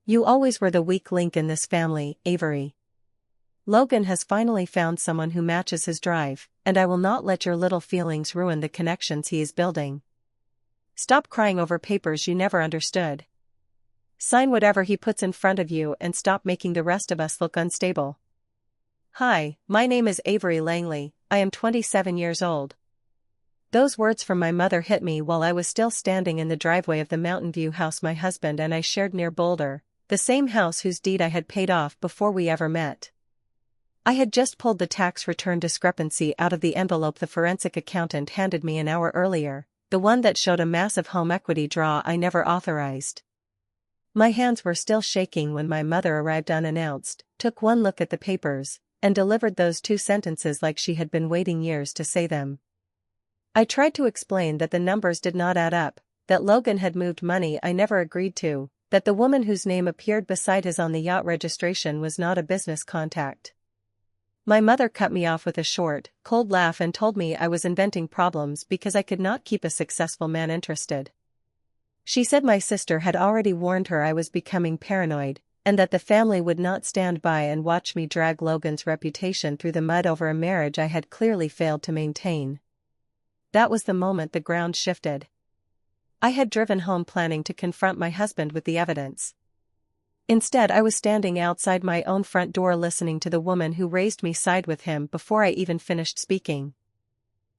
You always were the weak link in this family, Avery. Logan has finally found someone who matches his drive, and I will not let your little feelings ruin the connections he is building. Stop crying over papers you never understood. Sign whatever he puts in front of you and stop making the rest of us look unstable. Hi, my name is Avery Langley, I am 27 years old. Those words from my mother hit me while I was still standing in the driveway of the Mountain View house my husband and I shared near Boulder, the same house whose deed I had paid off before we ever met. I had just pulled the tax return discrepancy out of the envelope the forensic accountant handed me an hour earlier, the one that showed a massive home equity draw I never authorized. My hands were still shaking when my mother arrived unannounced, took one look at the papers, and delivered those 2 sentences like she had been waiting years to say them. I tried to explain that the numbers did not add up, that Logan had moved money I never agreed to, that the woman whose name appeared beside his on the yacht registration was not a business contact. My mother cut me off with a short, cold laugh and told me I was inventing problems because I could not keep a successful man interested. She said my sister had already warned her I was becoming paranoid, and that the family would not stand by and watch me drag Logan's reputation through the mud over a marriage I had clearly failed to maintain. That was the moment the ground shifted. I had driven home planning to confront my husband with the evidence. Instead, I was standing outside my own front door listening to the woman who raised me side with him before I even finished speaking.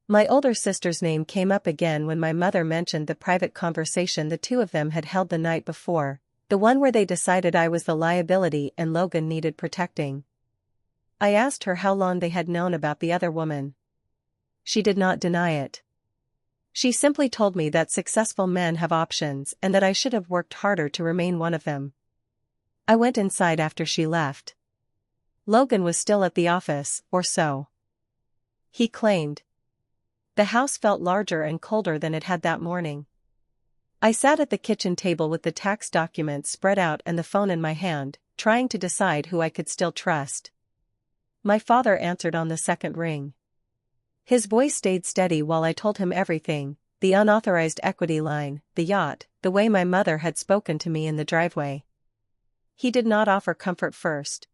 My older sister's name came up again when my mother mentioned the private conversation the two of them had held the night before, the one where they decided I was the liability and Logan needed protecting. I asked her how long they had known about the other woman. She did not deny it. She simply told me that successful men have options and that I should have worked harder to remain one of them. I went inside after she left. Logan was still at the office, or so he claimed. The house felt larger and colder than it had that morning. I sat at the kitchen table with the tax documents spread out and the phone in my hand, trying to decide who I could still trust. My father answered on the second ring. His voice stayed steady while I told him everything, the unauthorized equity line, the yacht, the way my mother had spoken to me in the driveway. He did not offer comfort first.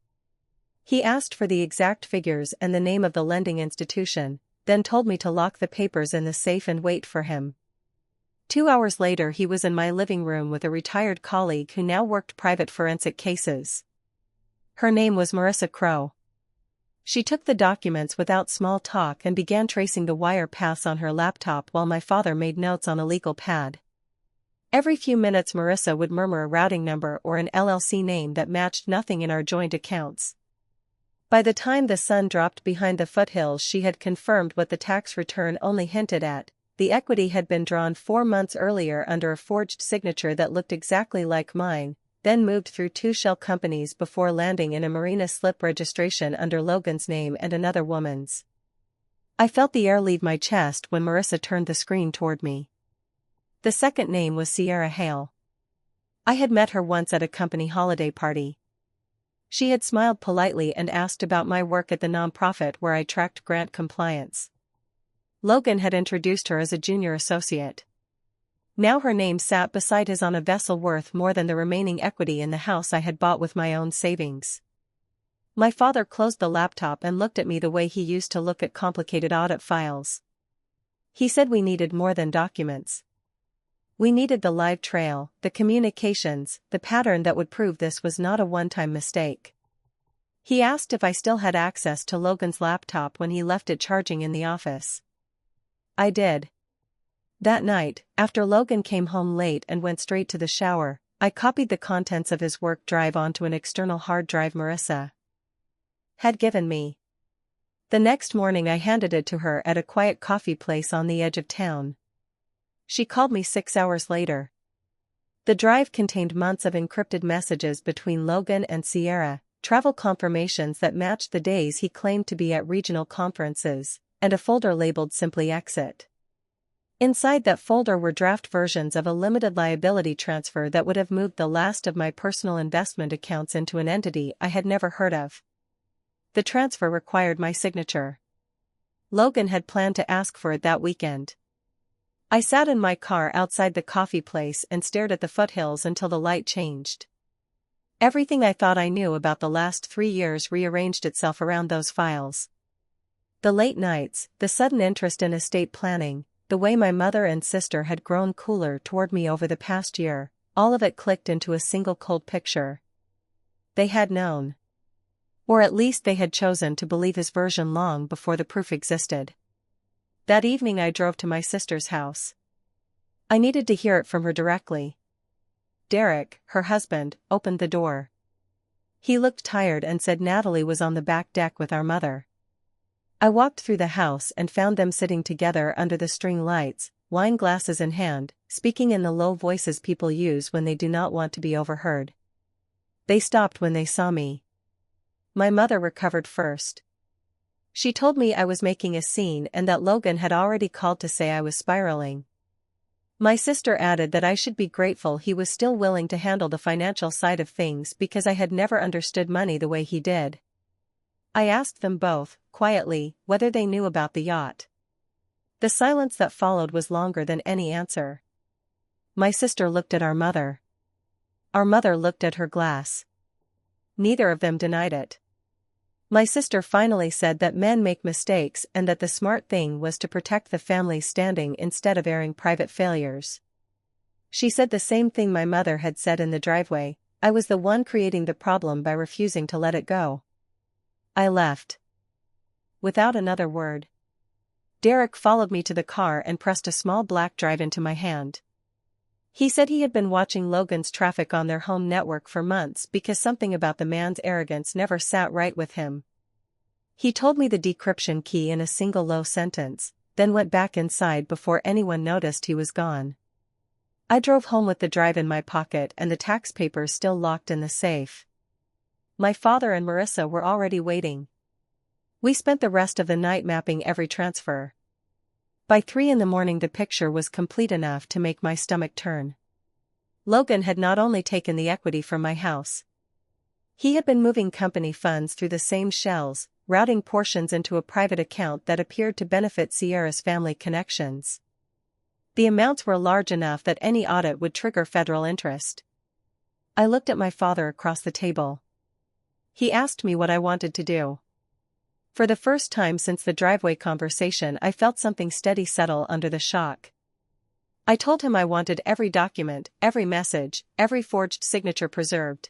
He asked for the exact figures and the name of the lending institution, then told me to lock the papers in the safe and wait for him. 2 hours later he was in my living room with a retired colleague who now worked private forensic cases. Her name was Marissa Crow. She took the documents without small talk and began tracing the wire paths on her laptop while my father made notes on a legal pad. Every few minutes Marissa would murmur a routing number or an LLC name that matched nothing in our joint accounts. By the time the sun dropped behind the foothills she had confirmed what the tax return only hinted at. The equity had been drawn 4 months earlier under a forged signature that looked exactly like mine, then moved through 2 shell companies before landing in a marina slip registration under Logan's name and another woman's. I felt the air leave my chest when Marissa turned the screen toward me. The second name was Sierra Hale. I had met her once at a company holiday party. She had smiled politely and asked about my work at the nonprofit where I tracked grant compliance. Logan had introduced her as a junior associate. Now her name sat beside his on a vessel worth more than the remaining equity in the house I had bought with my own savings. My father closed the laptop and looked at me the way he used to look at complicated audit files. He said we needed more than documents. We needed the live trail, the communications, the pattern that would prove this was not a one-time mistake. He asked if I still had access to Logan's laptop when he left it charging in the office. I did. That night, after Logan came home late and went straight to the shower, I copied the contents of his work drive onto an external hard drive Marissa had given me. The next morning I handed it to her at a quiet coffee place on the edge of town. She called me 6 hours later. The drive contained months of encrypted messages between Logan and Sierra, travel confirmations that matched the days he claimed to be at regional conferences, and a folder labeled Simply Exit. Inside that folder were draft versions of a limited liability transfer that would have moved the last of my personal investment accounts into an entity I had never heard of. The transfer required my signature. Logan had planned to ask for it that weekend. I sat in my car outside the coffee place and stared at the foothills until the light changed. Everything I thought I knew about the last 3 years rearranged itself around those files. The late nights, the sudden interest in estate planning, the way my mother and sister had grown cooler toward me over the past year, all of it clicked into a single cold picture. They had known. Or at least they had chosen to believe his version long before the proof existed. That evening I drove to my sister's house. I needed to hear it from her directly. Derek, her husband, opened the door. He looked tired and said Natalie was on the back deck with our mother. I walked through the house and found them sitting together under the string lights, wine glasses in hand, speaking in the low voices people use when they do not want to be overheard. They stopped when they saw me. My mother recovered first. She told me I was making a scene and that Logan had already called to say I was spiraling. My sister added that I should be grateful he was still willing to handle the financial side of things because I had never understood money the way he did. I asked them both, quietly, whether they knew about the yacht. The silence that followed was longer than any answer. My sister looked at our mother. Our mother looked at her glass. Neither of them denied it. My sister finally said that men make mistakes and that the smart thing was to protect the family's standing instead of airing private failures. She said the same thing my mother had said in the driveway: I was the one creating the problem by refusing to let it go. I left. Without another word. Derek followed me to the car and pressed a small black drive into my hand. He said he had been watching Logan's traffic on their home network for months because something about the man's arrogance never sat right with him. He told me the decryption key in a single low sentence, then went back inside before anyone noticed he was gone. I drove home with the drive in my pocket and the tax papers still locked in the safe. My father and Marissa were already waiting. We spent the rest of the night mapping every transfer. By 3 a.m. the picture was complete enough to make my stomach turn. Logan had not only taken the equity from my house. He had been moving company funds through the same shells, routing portions into a private account that appeared to benefit Sierra's family connections. The amounts were large enough that any audit would trigger federal interest. I looked at my father across the table. He asked me what I wanted to do. For the first time since the driveway conversation, I felt something steady settle under the shock. I told him I wanted every document, every message, every forged signature preserved.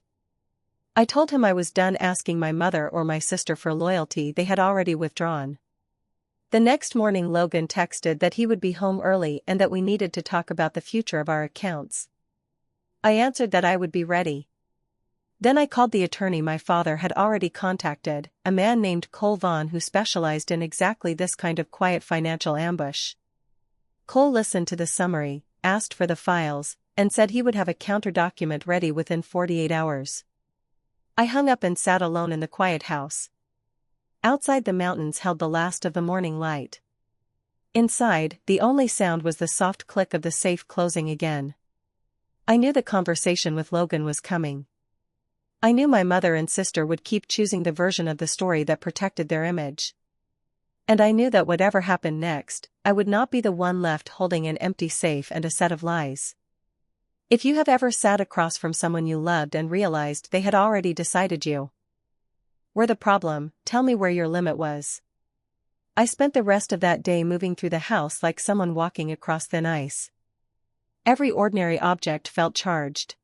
I told him I was done asking my mother or my sister for loyalty they had already withdrawn. The next morning Logan texted that he would be home early and that we needed to talk about the future of our accounts. I answered that I would be ready. Then I called the attorney my father had already contacted, a man named Cole Vaughn who specialized in exactly this kind of quiet financial ambush. Cole listened to the summary, asked for the files, and said he would have a counter-document ready within 48 hours. I hung up and sat alone in the quiet house. Outside the mountains held the last of the morning light. Inside, the only sound was the soft click of the safe closing again. I knew the conversation with Logan was coming. I knew my mother and sister would keep choosing the version of the story that protected their image. And I knew that whatever happened next, I would not be the one left holding an empty safe and a set of lies. If you have ever sat across from someone you loved and realized they had already decided you were the problem, tell me where your limit was. I spent the rest of that day moving through the house like someone walking across thin ice. Every ordinary object felt charged.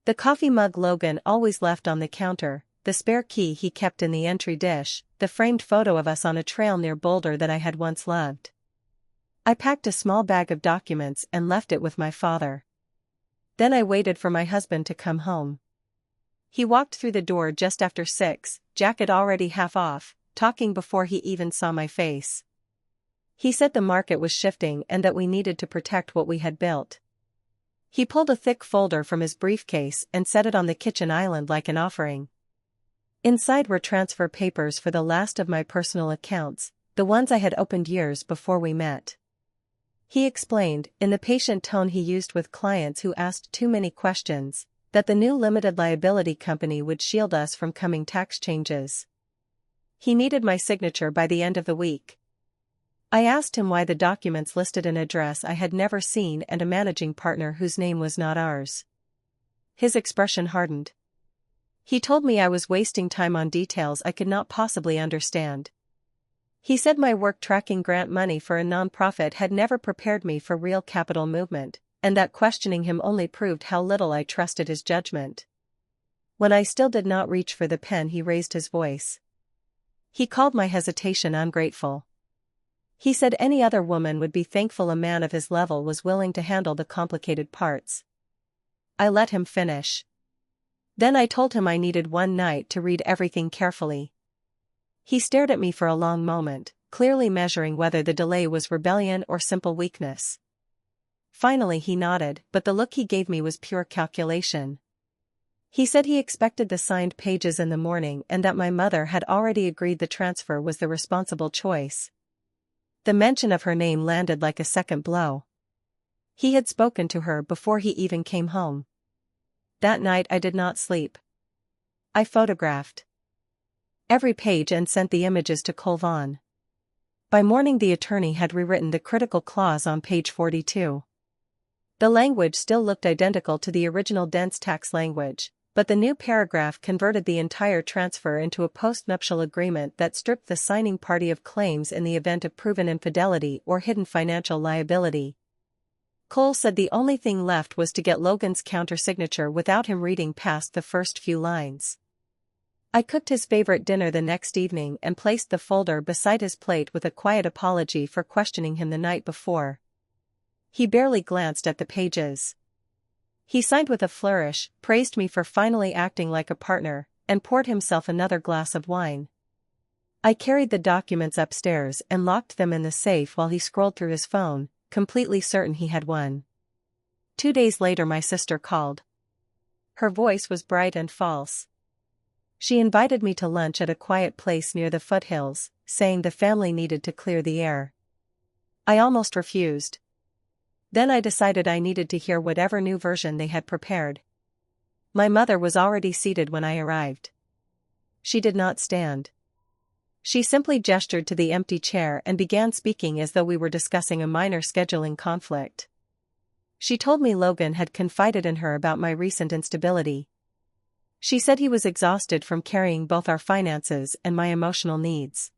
The coffee mug Logan always left on the counter, the spare key he kept in the entry dish, the framed photo of us on a trail near Boulder that I had once loved. I packed a small bag of documents and left it with my father. Then I waited for my husband to come home. He walked through the door just after 6, jacket already half off, talking before he even saw my face. He said the market was shifting and that we needed to protect what we had built. He pulled a thick folder from his briefcase and set it on the kitchen island like an offering. Inside were transfer papers for the last of my personal accounts, the ones I had opened years before we met. He explained, in the patient tone he used with clients who asked too many questions, that the new limited liability company would shield us from coming tax changes. He needed my signature by the end of the week. I asked him why the documents listed an address I had never seen and a managing partner whose name was not ours. His expression hardened. He told me I was wasting time on details I could not possibly understand. He said my work tracking grant money for a nonprofit had never prepared me for real capital movement, and that questioning him only proved how little I trusted his judgment. When I still did not reach for the pen, he raised his voice. He called my hesitation ungrateful. He said any other woman would be thankful a man of his level was willing to handle the complicated parts. I let him finish. Then I told him I needed one night to read everything carefully. He stared at me for a long moment, clearly measuring whether the delay was rebellion or simple weakness. Finally he nodded, but the look he gave me was pure calculation. He said he expected the signed pages in the morning and that my mother had already agreed the transfer was the responsible choice. The mention of her name landed like a second blow. He had spoken to her before he even came home. That night I did not sleep. I photographed every page and sent the images to Colvin. By morning the attorney had rewritten the critical clause on page 42. The language still looked identical to the original dense tax language, but the new paragraph converted the entire transfer into a postnuptial agreement that stripped the signing party of claims in the event of proven infidelity or hidden financial liability. Cole said the only thing left was to get Logan's countersignature without him reading past the first few lines. I cooked his favorite dinner the next evening and placed the folder beside his plate with a quiet apology for questioning him the night before. He barely glanced at the pages. He signed with a flourish, praised me for finally acting like a partner, and poured himself another glass of wine. I carried the documents upstairs and locked them in the safe while he scrolled through his phone, completely certain he had won. 2 days later my sister called. Her voice was bright and false. She invited me to lunch at a quiet place near the foothills, saying the family needed to clear the air. I almost refused. Then I decided I needed to hear whatever new version they had prepared. My mother was already seated when I arrived. She did not stand. She simply gestured to the empty chair and began speaking as though we were discussing a minor scheduling conflict. She told me Logan had confided in her about my recent instability. She said he was exhausted from carrying both our finances and my emotional needs.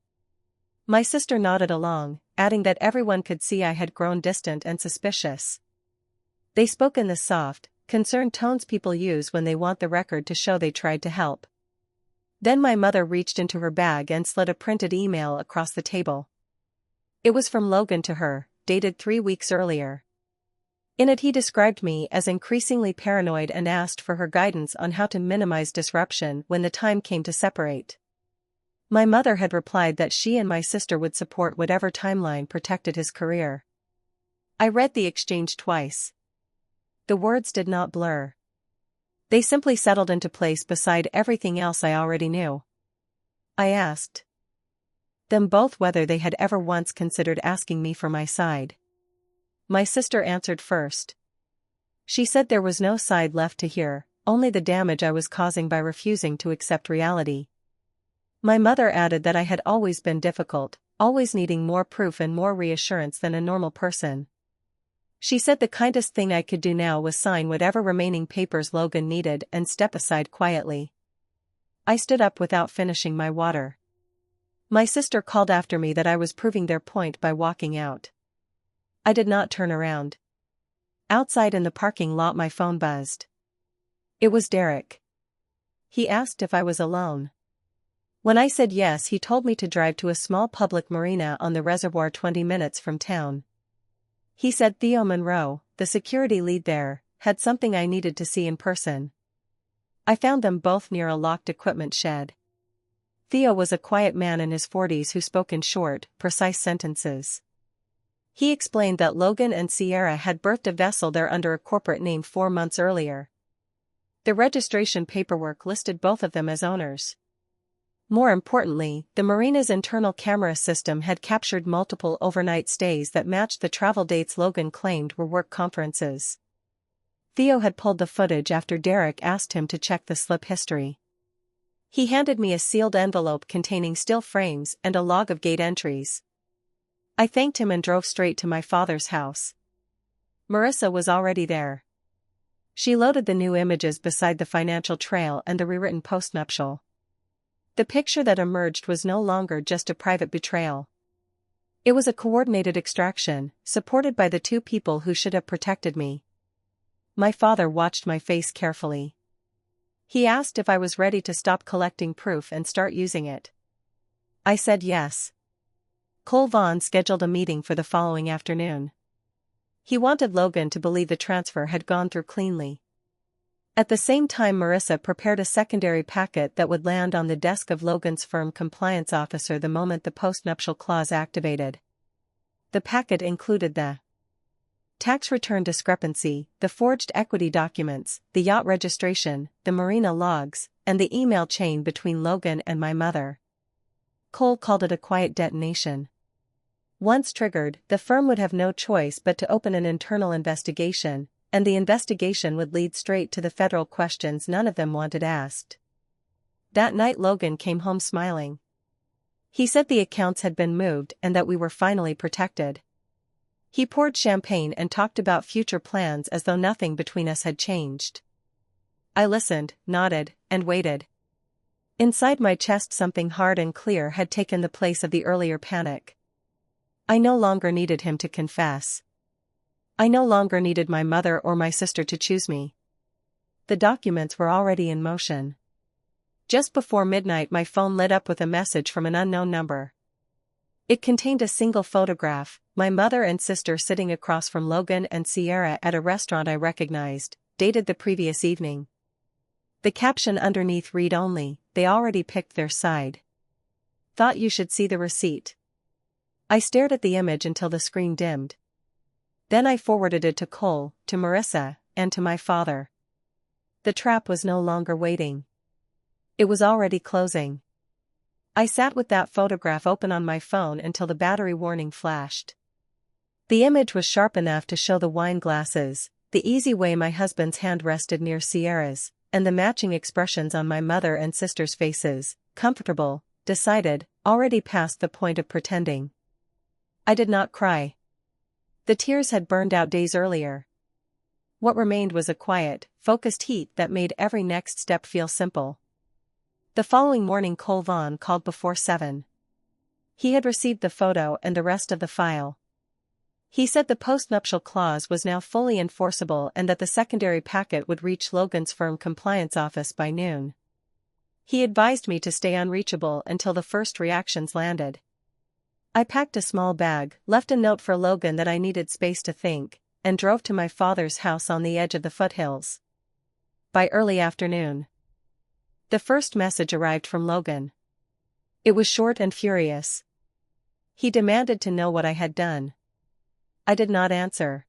My sister nodded along, adding that everyone could see I had grown distant and suspicious. They spoke in the soft, concerned tones people use when they want the record to show they tried to help. Then my mother reached into her bag and slid a printed email across the table. It was from Logan to her, dated 3 weeks earlier. In it he described me as increasingly paranoid and asked for her guidance on how to minimize disruption when the time came to separate. My mother had replied that she and my sister would support whatever timeline protected his career. I read the exchange twice. The words did not blur. They simply settled into place beside everything else I already knew. I asked them both whether they had ever once considered asking me for my side. My sister answered first. She said there was no side left to hear, only the damage I was causing by refusing to accept reality. My mother added that I had always been difficult, always needing more proof and more reassurance than a normal person. She said the kindest thing I could do now was sign whatever remaining papers Logan needed and step aside quietly. I stood up without finishing my water. My sister called after me that I was proving their point by walking out. I did not turn around. Outside in the parking lot my phone buzzed. It was Derek. He asked if I was alone. When I said yes, he told me to drive to a small public marina on the reservoir 20 minutes from town. He said Theo Monroe, the security lead there, had something I needed to see in person. I found them both near a locked equipment shed. Theo was a quiet man in his 40s who spoke in short, precise sentences. He explained that Logan and Sierra had berthed a vessel there under a corporate name 4 months earlier. The registration paperwork listed both of them as owners. More importantly, the marina's internal camera system had captured multiple overnight stays that matched the travel dates Logan claimed were work conferences. Theo had pulled the footage after Derek asked him to check the slip history. He handed me a sealed envelope containing still frames and a log of gate entries. I thanked him and drove straight to my father's house. Marissa was already there. She loaded the new images beside the financial trail and the rewritten postnuptial. The picture that emerged was no longer just a private betrayal. It was a coordinated extraction, supported by the two people who should have protected me. My father watched my face carefully. He asked if I was ready to stop collecting proof and start using it. I said yes. Cole Vaughn scheduled a meeting for the following afternoon. He wanted Logan to believe the transfer had gone through cleanly. At the same time, Marissa prepared a secondary packet that would land on the desk of Logan's firm compliance officer the moment the postnuptial clause activated. The packet included the tax return discrepancy, the forged equity documents, the yacht registration, the marina logs, and the email chain between Logan and my mother. Cole called it a quiet detonation. Once triggered, the firm would have no choice but to open an internal investigation, and the investigation would lead straight to the federal questions none of them wanted asked. That night Logan came home smiling. He said the accounts had been moved and that we were finally protected. He poured champagne and talked about future plans as though nothing between us had changed. I listened, nodded, and waited. Inside my chest something hard and clear had taken the place of the earlier panic. I no longer needed him to confess. I no longer needed my mother or my sister to choose me. The documents were already in motion. Just before midnight my phone lit up with a message from an unknown number. It contained a single photograph, my mother and sister sitting across from Logan and Sierra at a restaurant I recognized, dated the previous evening. The caption underneath read only, "They already picked their side. Thought you should see the receipt." I stared at the image until the screen dimmed. Then I forwarded it to Cole, to Marissa, and to my father. The trap was no longer waiting. It was already closing. I sat with that photograph open on my phone until the battery warning flashed. The image was sharp enough to show the wine glasses, the easy way my husband's hand rested near Sierra's, and the matching expressions on my mother and sister's faces, comfortable, decided, already past the point of pretending. I did not cry. The tears had burned out days earlier. What remained was a quiet, focused heat that made every next step feel simple. The following morning Cole Vaughn called before 7. He had received the photo and the rest of the file. He said the postnuptial clause was now fully enforceable and that the secondary packet would reach Logan's firm compliance office by noon. He advised me to stay unreachable until the first reactions landed. I packed a small bag, left a note for Logan that I needed space to think, and drove to my father's house on the edge of the foothills. By early afternoon, the first message arrived from Logan. It was short and furious. He demanded to know what I had done. I did not answer.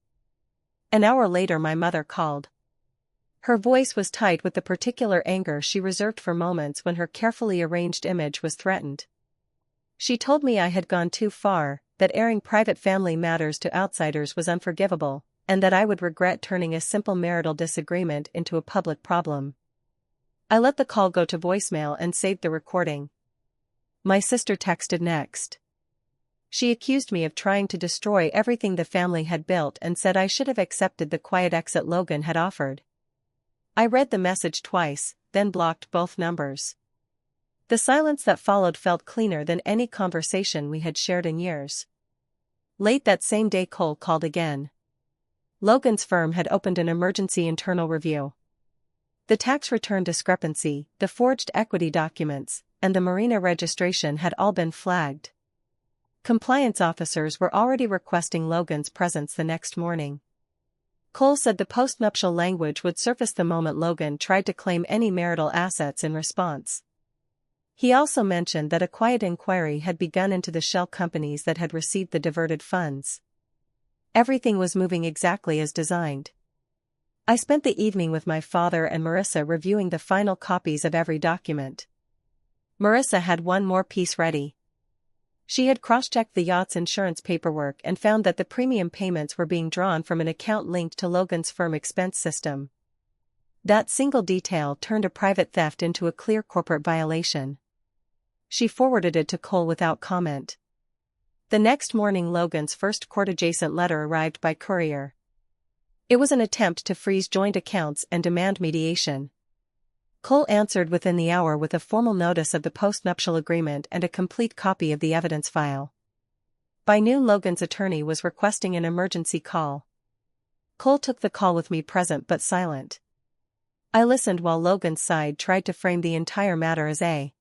An hour later my mother called. Her voice was tight with the particular anger she reserved for moments when her carefully arranged image was threatened. She told me I had gone too far, that airing private family matters to outsiders was unforgivable, and that I would regret turning a simple marital disagreement into a public problem. I let the call go to voicemail and saved the recording. My sister texted next. She accused me of trying to destroy everything the family had built and said I should have accepted the quiet exit Logan had offered. I read the message twice, then blocked both numbers. The silence that followed felt cleaner than any conversation we had shared in years. Late that same day Cole called again. Logan's firm had opened an emergency internal review. The tax return discrepancy, the forged equity documents, and the marina registration had all been flagged. Compliance officers were already requesting Logan's presence the next morning. Cole said the postnuptial language would surface the moment Logan tried to claim any marital assets in response. He also mentioned that a quiet inquiry had begun into the shell companies that had received the diverted funds. Everything was moving exactly as designed. I spent the evening with my father and Marissa reviewing the final copies of every document. Marissa had one more piece ready. She had cross-checked the yacht's insurance paperwork and found that the premium payments were being drawn from an account linked to Logan's firm expense system. That single detail turned a private theft into a clear corporate violation. She forwarded it to Cole without comment. The next morning Logan's first court-adjacent letter arrived by courier. It was an attempt to freeze joint accounts and demand mediation. Cole answered within the hour with a formal notice of the postnuptial agreement and a complete copy of the evidence file. By noon, Logan's attorney was requesting an emergency call. Cole took the call with me present but silent. I listened while Logan's side tried to frame the entire matter as a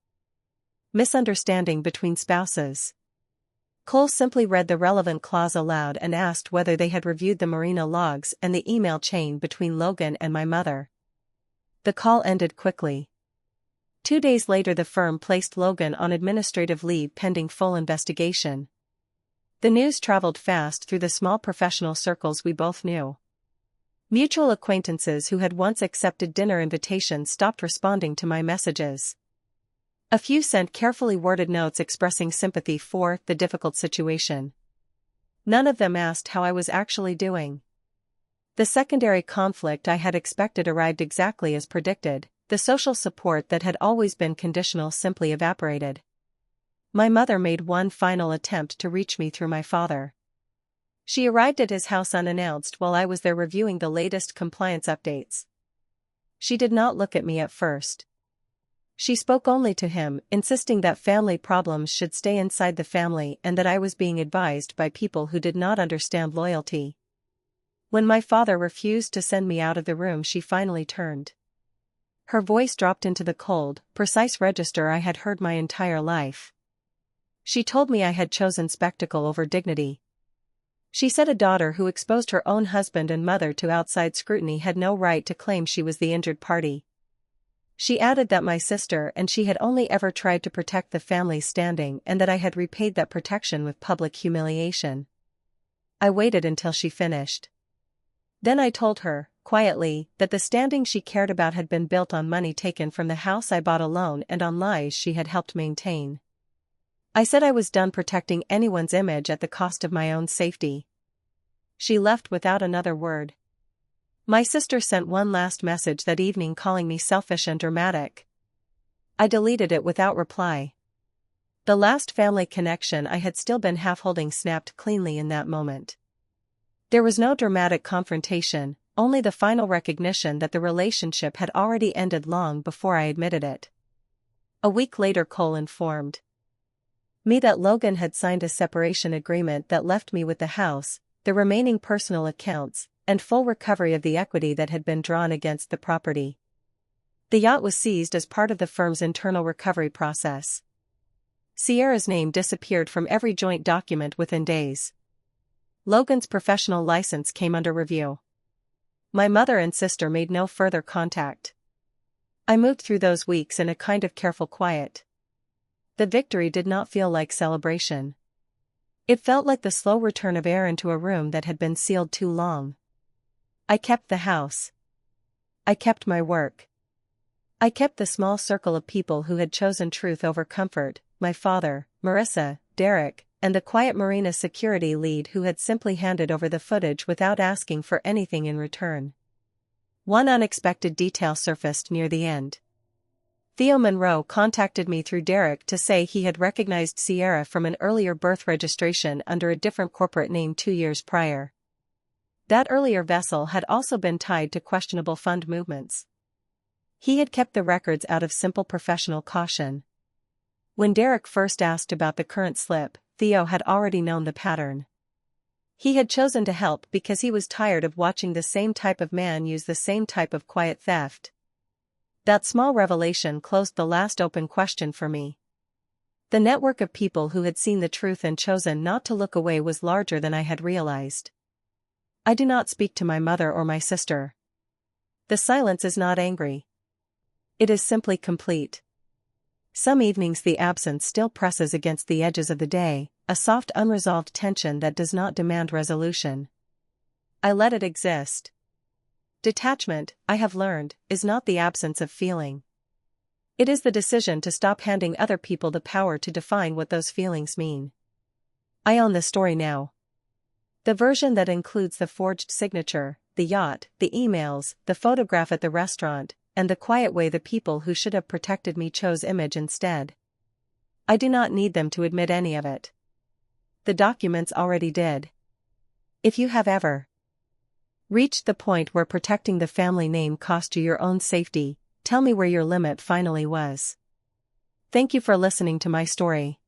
misunderstanding between spouses. Cole simply read the relevant clause aloud and asked whether they had reviewed the Marina logs and the email chain between Logan and my mother. The call ended quickly. 2 days later, the firm placed Logan on administrative leave pending full investigation. The news traveled fast through the small professional circles we both knew. Mutual acquaintances who had once accepted dinner invitations stopped responding to my messages. A few sent carefully worded notes expressing sympathy for the difficult situation. None of them asked how I was actually doing. The secondary conflict I had expected arrived exactly as predicted. The social support that had always been conditional simply evaporated. My mother made one final attempt to reach me through my father. She arrived at his house unannounced while I was there reviewing the latest compliance updates. She did not look at me at first. She spoke only to him, insisting that family problems should stay inside the family and that I was being advised by people who did not understand loyalty. When my father refused to send me out of the room, she finally turned. Her voice dropped into the cold, precise register I had heard my entire life. She told me I had chosen spectacle over dignity. She said a daughter who exposed her own husband and mother to outside scrutiny had no right to claim she was the injured party. She added that my sister and she had only ever tried to protect the family's standing and that I had repaid that protection with public humiliation. I waited until she finished. Then I told her, quietly, that the standing she cared about had been built on money taken from the house I bought alone and on lies she had helped maintain. I said I was done protecting anyone's image at the cost of my own safety. She left without another word. My sister sent one last message that evening calling me selfish and dramatic. I deleted it without reply. The last family connection I had still been half holding snapped cleanly in that moment. There was no dramatic confrontation, only the final recognition that the relationship had already ended long before I admitted it. A week later, Cole informed me that Logan had signed a separation agreement that left me with the house, the remaining personal accounts, and full recovery of the equity that had been drawn against the property. The yacht was seized as part of the firm's internal recovery process. Sierra's name disappeared from every joint document within days. Logan's professional license came under review. My mother and sister made no further contact. I moved through those weeks in a kind of careful quiet. The victory did not feel like celebration. It felt like the slow return of air into a room that had been sealed too long. I kept the house. I kept my work. I kept the small circle of people who had chosen truth over comfort, my father, Marissa, Derek, and the quiet Marina security lead who had simply handed over the footage without asking for anything in return. One unexpected detail surfaced near the end. Theo Monroe contacted me through Derek to say he had recognized Sierra from an earlier birth registration under a different corporate name 2 years prior. That earlier vessel had also been tied to questionable fund movements. He had kept the records out of simple professional caution. When Derek first asked about the current slip, Theo had already known the pattern. He had chosen to help because he was tired of watching the same type of man use the same type of quiet theft. That small revelation closed the last open question for me. The network of people who had seen the truth and chosen not to look away was larger than I had realized. I do not speak to my mother or my sister. The silence is not angry. It is simply complete. Some evenings the absence still presses against the edges of the day, a soft unresolved tension that does not demand resolution. I let it exist. Detachment, I have learned, is not the absence of feeling. It is the decision to stop handing other people the power to define what those feelings mean. I own the story now. The version that includes the forged signature, the yacht, the emails, the photograph at the restaurant, and the quiet way the people who should have protected me chose image instead. I do not need them to admit any of it. The documents already did. If you have ever Reached the point where protecting the family name cost you your own safety. Tell me where your limit finally was. Thank you for listening to my story.